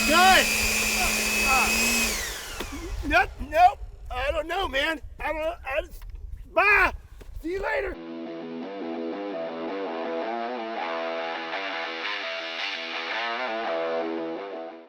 gun? Nope. I don't know, man. I don't know. Bye. See you later.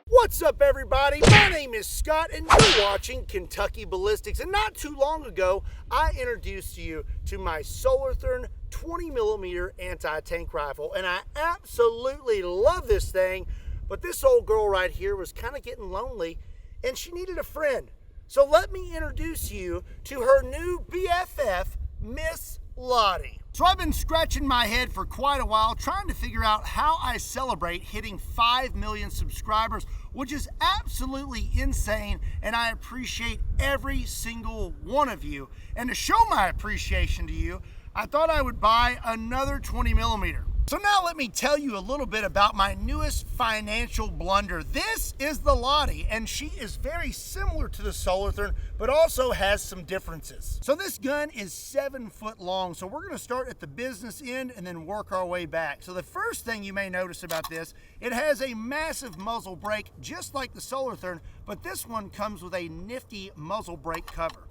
What's up, everybody? My name is Scott, and you're watching Kentucky Ballistics. And not too long ago, I introduced you to my Solarthern 20mm anti-tank rifle, and I absolutely love this thing. But this old girl right here was kind of getting lonely, and she needed a friend. So let me introduce you to her new BFF, Miss LAHTI. So I've been scratching my head for quite a while trying to figure out how I celebrate hitting 5 million subscribers, which is absolutely insane, and I appreciate every single one of you. And to show my appreciation to you, I thought I would buy another 20mm. So now let me tell you a little bit about my newest financial blunder. This is the LAHTI, and she is very similar to the Solarthern, but also has some differences. So this gun is 7 foot long, so we're gonna start at the business end and then work our way back. So the first thing you may notice about this, it has a massive muzzle brake, just like the Solarthern, but this one comes with a nifty muzzle brake cover.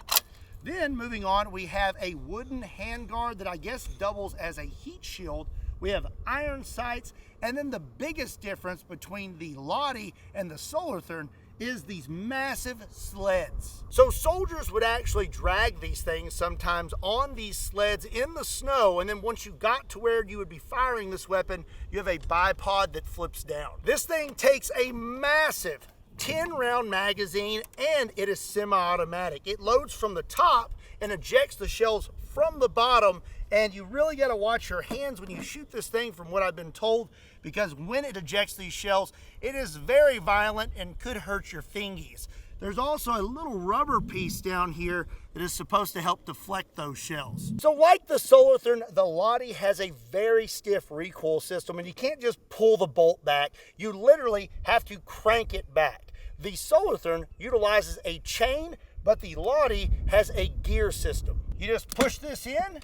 Then moving on, we have a wooden handguard that I guess doubles as a heat shield. We have iron sights, and then the biggest difference between the LAHTI and the Solarthern is these massive sleds. So soldiers would actually drag these things sometimes on these sleds in the snow, and then once you got to where you would be firing this weapon, you have a bipod that flips down. This thing takes a massive 10-round magazine, and it is semi-automatic. It loads from the top and ejects the shells from the bottom, and you really got to watch your hands when you shoot this thing, from what I've been told, because when it ejects these shells, it is very violent and could hurt your fingies. There's also a little rubber piece down here that is supposed to help deflect those shells. So like the Solarthern, the LAHTI has a very stiff recoil system, and you can't just pull the bolt back. You literally have to crank it back. The Solarthern utilizes a chain, but the LAHTI has a gear system. You just push this in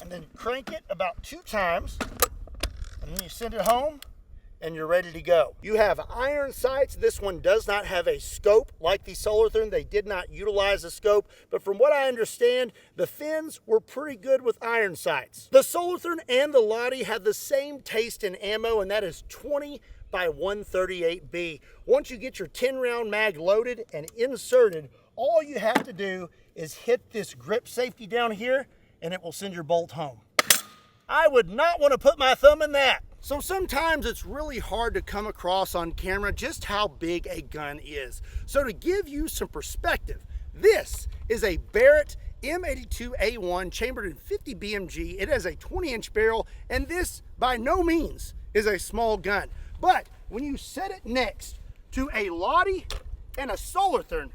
and then crank it about 2 times, and then you send it home and you're ready to go. You have iron sights. This one does not have a scope like the Solarthern. They did not utilize a scope, but from what I understand, the fins were pretty good with iron sights. The Solarthern and the LAHTI have the same taste in ammo, and that is 20 by 138B. Once you get your 10-round mag loaded and inserted, all you have to do is hit this grip safety down here, and it will send your bolt home. I would not want to put my thumb in that. So sometimes it's really hard to come across on camera just how big a gun is. So to give you some perspective, this is a Barrett M82A1 chambered in 50 BMG. It has a 20-inch barrel, and this by no means is a small gun. But when you set it next to a LAHTI and a Solarthern,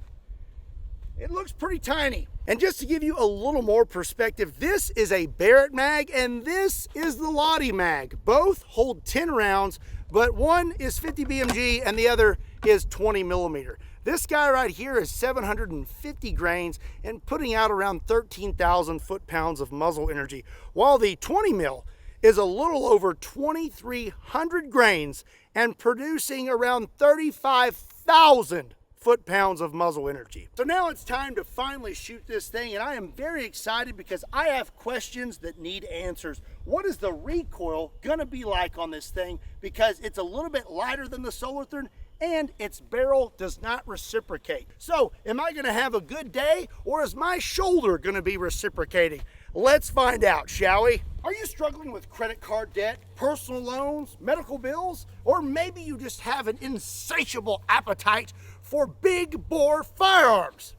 it looks pretty tiny. And just to give you a little more perspective, this is a Barrett mag and this is the LAHTI mag. Both hold 10 rounds, but one is 50 BMG and the other is 20mm. This guy right here is 750 grains and putting out around 13,000 foot-pounds of muzzle energy, while the 20mm is a little over 2,300 grains and producing around 35,000 foot-pounds of muzzle energy. So now it's time to finally shoot this thing, and I am very excited because I have questions that need answers. What is the recoil gonna be like on this thing? Because it's a little bit lighter than the Solarthern, and its barrel does not reciprocate. So am I gonna have a good day, or is my shoulder gonna be reciprocating? Let's find out, shall we? Are you struggling with credit card debt, personal loans, medical bills, or maybe you just have an insatiable appetite for big bore firearms?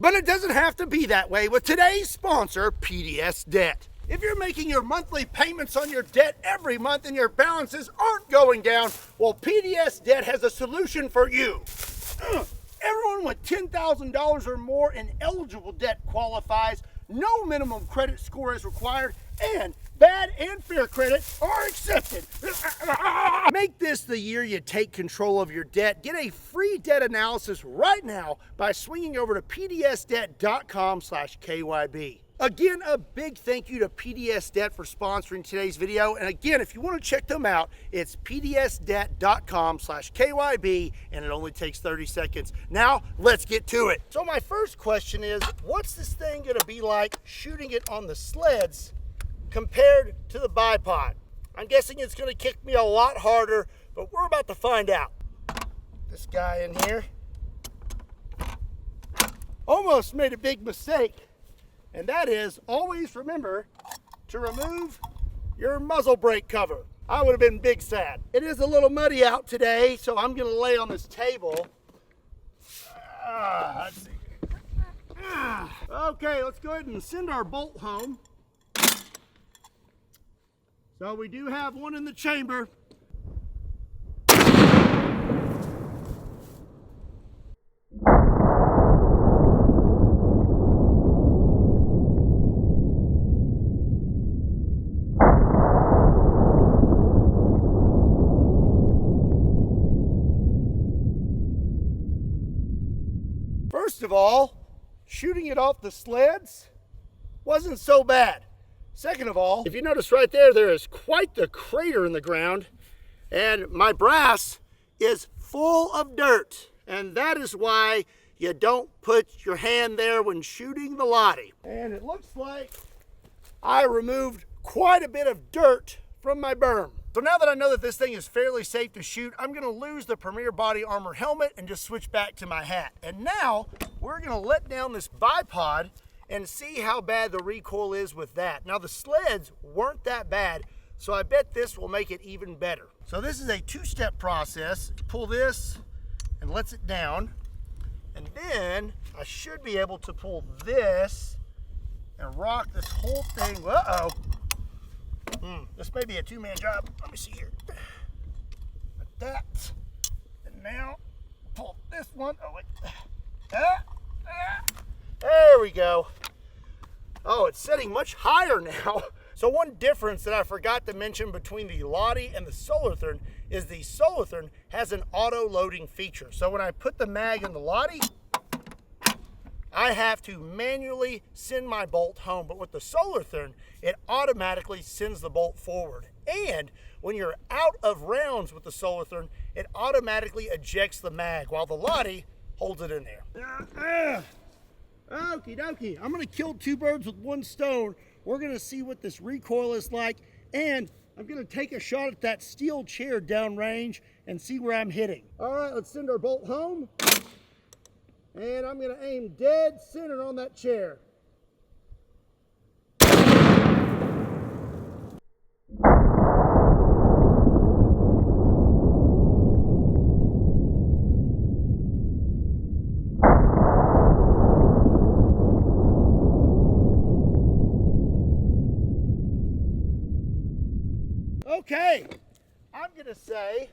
But it doesn't have to be that way with today's sponsor, PDS Debt. If you're making your monthly payments on your debt every month and your balances aren't going down, well, PDS Debt has a solution for you. Everyone with $10,000 or more in eligible debt qualifies. No minimum credit score is required, and bad and fair credit are accepted. Make this the year you take control of your debt. Get a free debt analysis right now by swinging over to pdsdebt.com/KYB. Again, a big thank you to PDSDebt for sponsoring today's video. And again, if you want to check them out, it's pdsdebt.com/KYB, and it only takes 30 seconds. Now, let's get to it. So my first question is, what's this thing going to be like shooting it on the sleds compared to the bipod? I'm guessing it's going to kick me a lot harder, but we're about to find out. This guy in here almost made a big mistake. And that is, always remember to remove your muzzle brake cover. I would have been big sad. It is a little muddy out today, so I'm gonna lay on this table. Let's see. Okay, let's go ahead and send our bolt home. So we do have one in the chamber. First of all, shooting it off the sleds wasn't so bad. Second of all, if you notice right there, there is quite the crater in the ground, and my brass is full of dirt. And that is why you don't put your hand there when shooting the LAHTI. And it looks like I removed quite a bit of dirt from my berm. So now that I know that this thing is fairly safe to shoot, I'm gonna lose the Premier Body Armor helmet and just switch back to my hat. And now we're gonna let down this bipod and see how bad the recoil is with that. Now the sleds weren't that bad, so I bet this will make it even better. So this is a two-step process. Pull this and lets it down. And then I should be able to pull this and rock this whole thing. Uh-oh. This may be a two-man job. Let me see here. Like that. And now pull this one. Oh, wait. There we go. Oh, it's setting much higher now. So one difference that I forgot to mention between the LAHTI and the Solarthern is the Solarthern has an auto-loading feature. So when I put the mag in the LAHTI, I have to manually send my bolt home, but with the Solarthern, it automatically sends the bolt forward. And when you're out of rounds with the Solarthern, it automatically ejects the mag, while the LAHTI holds it in there. Okie dokie, I'm gonna kill two birds with one stone. We're gonna see what this recoil is like, and I'm gonna take a shot at that steel chair downrange and see where I'm hitting. All right, let's send our bolt home. And I'm gonna aim dead center on that chair. Okay, I'm gonna say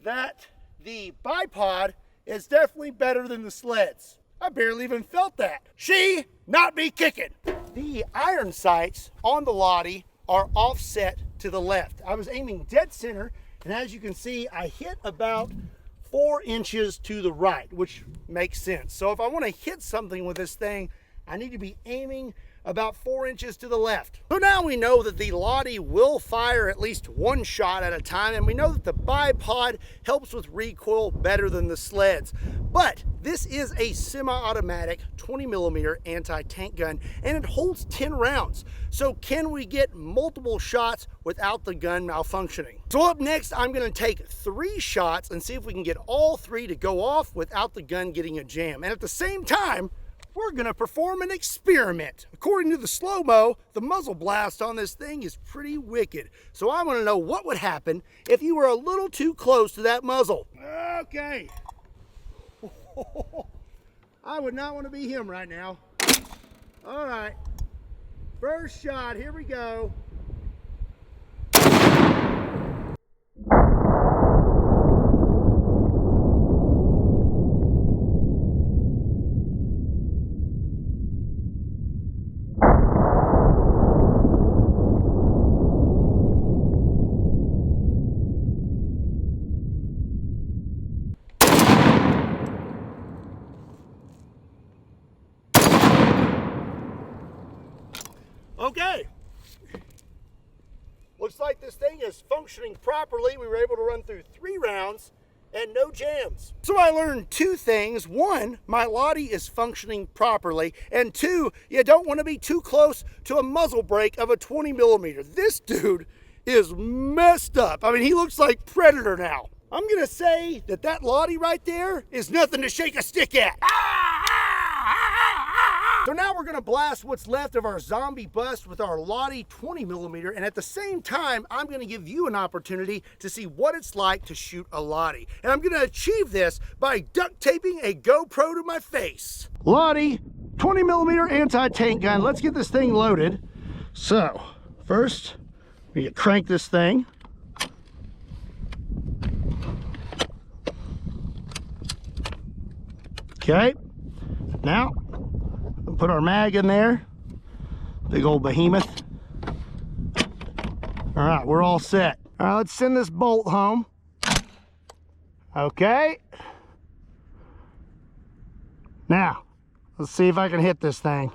that the bipod is definitely better than the sleds. I barely even felt that. She not be kicking. The iron sights on the LAHTI are offset to the left. I was aiming dead center, and as you can see, I hit about 4 inches to the right, which makes sense. So if I want to hit something with this thing, I need to be aiming about 4 inches to the left. So now we know that the LAHTI will fire at least one shot at a time, and we know that the bipod helps with recoil better than the sleds. But this is a semi-automatic 20mm anti-tank gun, and it holds 10 rounds. So can we get multiple shots without the gun malfunctioning? So up next, I'm gonna take 3 shots and see if we can get all 3 to go off without the gun getting a jam. And at the same time, we're gonna perform an experiment. According to the slow-mo, the muzzle blast on this thing is pretty wicked. So I wanna know what would happen if you were a little too close to that muzzle. Okay. I would not wanna be him right now. All right, first shot, here we go. Okay. Looks like this thing is functioning properly. We were able to run through 3 rounds and no jams. So I learned 2 things. 1, my LAHTI is functioning properly. And 2, you don't want to be too close to a muzzle brake of a 20mm. This dude is messed up. I mean, he looks like Predator now. I'm gonna say that LAHTI right there is nothing to shake a stick at. So now we're gonna blast what's left of our zombie bust with our LAHTI 20mm, and at the same time, I'm gonna give you an opportunity to see what it's like to shoot a LAHTI. And I'm gonna achieve this by duct taping a GoPro to my face. LAHTI 20mm anti-tank gun. Let's get this thing loaded. So, first, we crank this thing. Okay, now put our mag in there, big old behemoth. All right, we're all set. All right, let's send this bolt home. Okay. Now, let's see if I can hit this thing.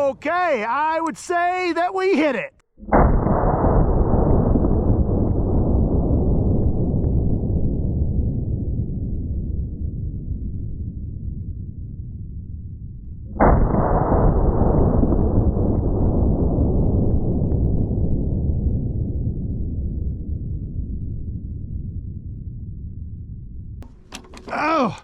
Okay, I would say that we hit it. Oh,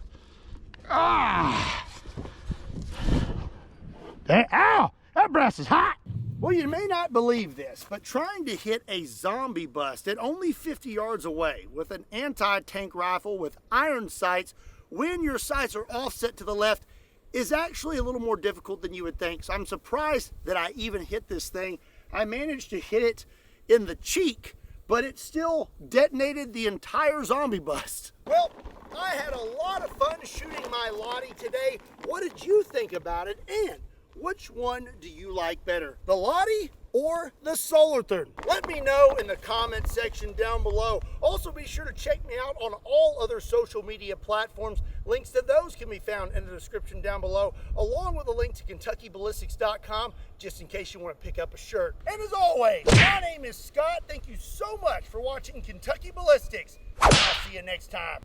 ow, that brass is hot. Well, you may not believe this, but trying to hit a zombie bust at only 50 yards away with an anti-tank rifle with iron sights when your sights are offset to the left is actually a little more difficult than you would think. So I'm surprised that I even hit this thing. I managed to hit it in the cheek, but it still detonated the entire zombie bust. Well, I had a lot of fun shooting my LAHTI today. What did you think about it? And which one do you like better, the LAHTI or the Solarthurn? Let me know in the comment section down below. Also, be sure to check me out on all other social media platforms. Links to those can be found in the description down below, along with a link to KentuckyBallistics.com, just in case you want to pick up a shirt. And as always, my name is Scott. Thank you so much for watching Kentucky Ballistics. I'll see you next time.